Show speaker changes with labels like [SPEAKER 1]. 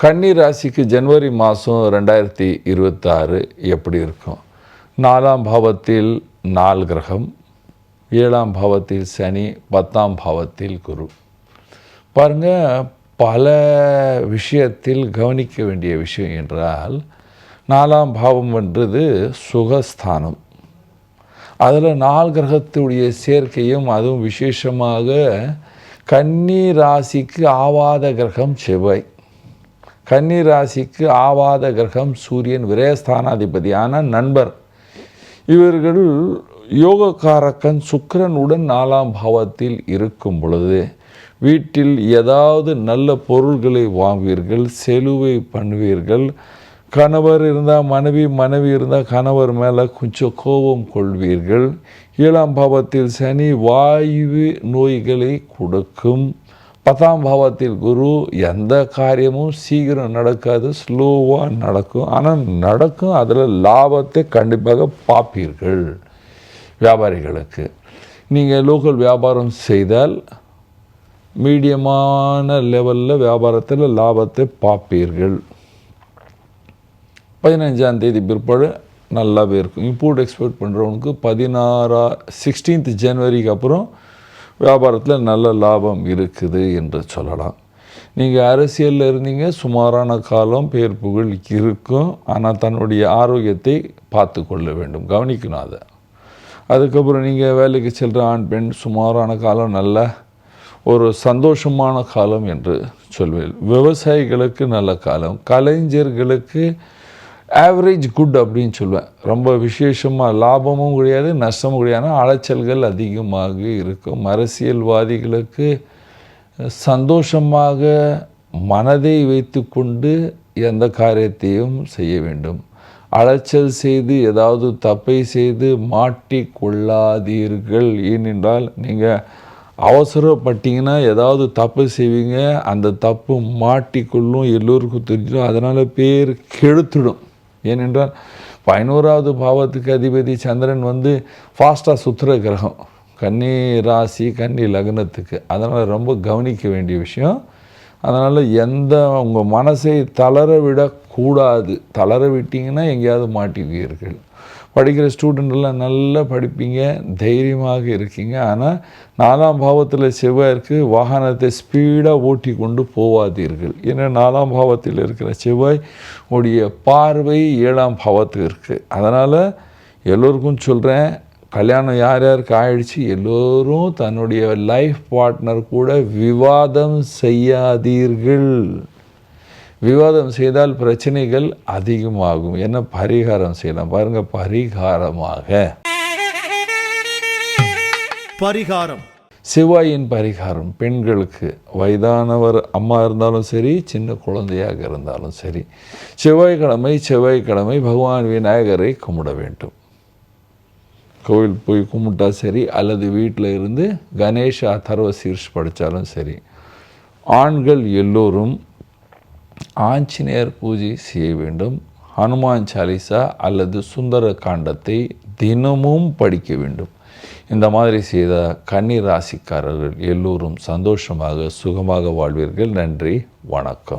[SPEAKER 1] கன்னி ராசிக்கு ஜனவரி மாதம் 2026 எப்படி இருக்கும்? 4ஆம் பாவத்தில் 4 கிரகம், 7ஆம் பாவத்தில் சனி, 10ஆம் பாவத்தில் குரு. பாருங்கள், பல விஷயத்தில் கவனிக்க வேண்டிய விஷயம் என்றால், 4ஆம் பாவம் என்றது சுகஸ்தானம். அதில் 4 கிரகத்துடைய சேர்க்கையும் அதுவும் விசேஷமாக கன்னி ராசிக்கு ஆவாத கிரகம் செவ்வாய், கன்னி ராசிக்கு ஆவாத கிரகம் சூரியன், விரயஸ்தானாதிபதியான நண்பர். இவர்கள் யோகக்காரக்கன் சுக்கிரனுடன் 4ஆம் பாவத்தில் இருக்கும் பொழுது வீட்டில் ஏதாவது நல்ல பொருள்களை வாங்குவீர்கள், செலவை பண்ணுவீர்கள். கணவர் இருந்தால் மனைவி, மனைவி இருந்தால் கணவர் மேலே கொஞ்சம் கோபம் கொள்வீர்கள். 7ஆம் பாவத்தில் சனி வாயு நோய்களை கொடுக்கும். 10ஆம் பாவத்தில் குரு, எந்த காரியமும் சீக்கிரம் நடக்காது, ஸ்லோவாக நடக்கும். ஆனால் நடக்கும், அதில் லாபத்தை கண்டிப்பாக பார்ப்பீர்கள். வியாபாரிகளுக்கு நீங்கள் லோக்கல் வியாபாரம் செய்தால் மீடியமான லெவலில் வியாபாரத்தில் லாபத்தை பார்ப்பீர்கள். 15ஆம் தேதி பிற்பாடு நல்லாவே இருக்கும். இம்போர்ட் எக்ஸ்போர்ட் பண்ணுறவனுக்கு 16th ஜனவரிக்கு அப்புறம் வியாபாரத்தில் நல்ல லாபம் இருக்குது என்று சொல்லலாம். நீங்கள் அரசியலில் இருந்தீங்க, சுமாரான காலம் பேர் புகழ் இருக்கும். ஆனால் தன்னுடைய ஆரோக்கியத்தை பார்த்து கொள்ள வேண்டும், கவனிக்கணும் அதை. அதுக்கப்புறம் நீங்கள் வேலைக்கு செல்கிற ஆண் பெண் சுமாரான காலம் நல்ல ஒரு சந்தோஷமான காலம் என்று சொல்வேன். விவசாயிகளுக்கு நல்ல காலம், கலைஞர்களுக்கு ஆவரேஜ் குட் அப்படின்னு சொல்லுவேன். ரொம்ப விசேஷமாக லாபமும் கிடையாது, நஷ்டமும் கிடையாது, அலைச்சல்கள் அதிகமாக இருக்கும். அரசியல்வாதிகளுக்கு சந்தோஷமாக மனதை வைத்து கொண்டு எந்த காரியத்தையும் செய்ய வேண்டும். அலைச்சல் செய்து ஏதாவது தப்பை செய்து மாட்டிக்கொள்ளாதீர்கள். ஏனென்றால் நீங்கள் அவசரப்பட்டீங்கன்னா ஏதாவது தப்பு செய்வீங்க, அந்த தப்பு மாட்டிக்கொள்ளும், எல்லோருக்கும் தெரிஞ்சிடும். அதனால் பேர் கெடுத்துடும். ஏனென்றால் 11ஆவது பாவத்துக்கு அதிபதி சந்திரன் ஃபாஸ்ட்டாக சுற்றுற கிரகம் கன்னி ராசி, கன்னி லக்னத்துக்கு. அதனால் ரொம்ப கவனிக்க வேண்டிய விஷயம். அதனால் உங்கள் மனசை தளர விடக்கூடாது. தளர விட்டிங்கன்னா எங்கேயாவது மாட்டிக்குவீர்கள். படிக்கிற ஸ்டூடெண்டெல்லாம் நல்லா படிப்பீங்க, தைரியமாக இருக்கீங்க. ஆனால் 4ஆம் பாவத்தில் செவ்வாய் இருக்குது, வாகனத்தை ஸ்பீடாக ஓட்டி கொண்டு போவாதீர்கள். ஏன்னா 4ஆம் பாவத்தில் இருக்கிற செவ்வாய் உடைய பார்வை 7ஆம் பாவத்துக்கு இருக்குது. அதனால் எல்லோருக்கும் சொல்கிறேன், கல்யாணம் யார் யாருக்கு ஆயிடுச்சு எல்லோரும் தன்னுடைய லைஃப் பார்ட்னர் கூட விவாதம் செய்யாதீர்கள். விவாதம் செய்தால் பிரச்சனைகள் அதிகமாகும். என்ன பரிகாரம் செய்யலாம் பாருங்கள். பரிகாரம் செவ்வாயின் பரிகாரம் பெண்களுக்கு, வயதானவர் அம்மா இருந்தாலும் சரி, சின்ன குழந்தையாக இருந்தாலும் சரி, செவ்வாய்க்கிழமை பகவான் விநாயகரை கும்பிட வேண்டும். கோவில் போய் கும்பிட்டா சரி, அல்லது வீட்டில் இருந்து கணேஷ அதர்வ சீர்ஷ் படித்தாலும் சரி. ஆண்கள் எல்லோரும் ஆஞ்சநேயர் பூஜை செய்ய வேண்டும். ஹனுமான் சாலிசா அல்லது சுந்தர காண்டத்தை தினமும் படிக்க வேண்டும். இந்த மாதிரி செய்த கன்னி ராசிக்காரர்கள் எல்லோரும் சந்தோஷமாக சுகமாக வாழ்வீர்கள். நன்றி, வணக்கம்.